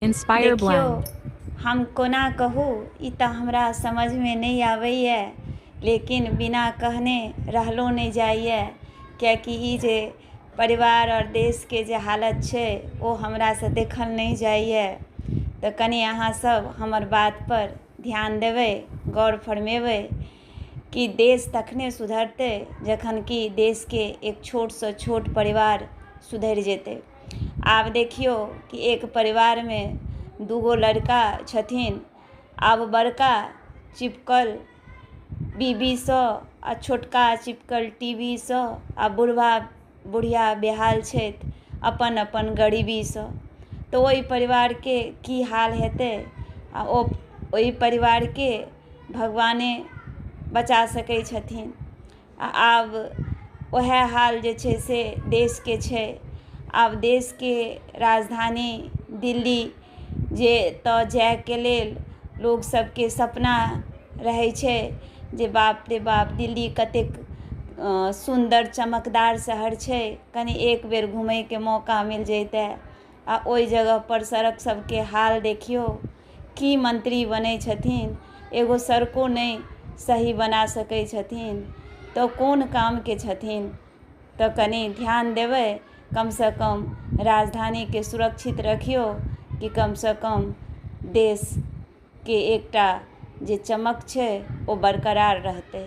Inspire देखियो, Blend. हम कोना कहू ई तऽ हमरा समझमे नहीं आबैए, लेकिन बिना कहने रहलो नहीं जाइए, कियाकि ई जे परिवार और देश के जे हालत छै ओ हमरा से देखल नहीं जाइए। तऽ कनी अहाँ सब हमर बात पर ध्यान देबै, गौर फरमेबै कि देश तखने सुधरतै जखन कि देश के एक छोट से छोट परिवार सुधरि जेतै। आब देखियो कि एक परिवार में दूगो लड़का छथिन, आब बड़का चिपकल बीबीसँ आ छोटका चिपकल टीवीसँ, आ बुढ़वा बुढ़िया बेहाल छथि अपन अपन गरीबीसँ। तऽ ओहि परिवारके की हाल हेतै, आ ओहि परिवारके भगवाने बचा सकै छथिन। आब वएह हाल जे छै से देशके छै। आब देशके राजधानी दिल्ली जे तऽ जायके लेल लोक सबके सपना रहै छै जे बाप रे बाप दिल्ली कतेक सुन्दर चमकदार शहर छै, कनि एक बेर घुमैके मौका मिल जैतै। आ ओहि जगह पर सड़क सबके हाल देखियौ, की मंत्री बनै छथिन, एगो सड़को नहीं सही बना सकै छथिन, तऽ कोन कामके छथिन। तऽ कनी ध्यान देबै, कम से कम राजधानीके सुरक्षित रखियौ कि कम से कम देशके एकटा जे चमक छै ओ बरकरार रहतै।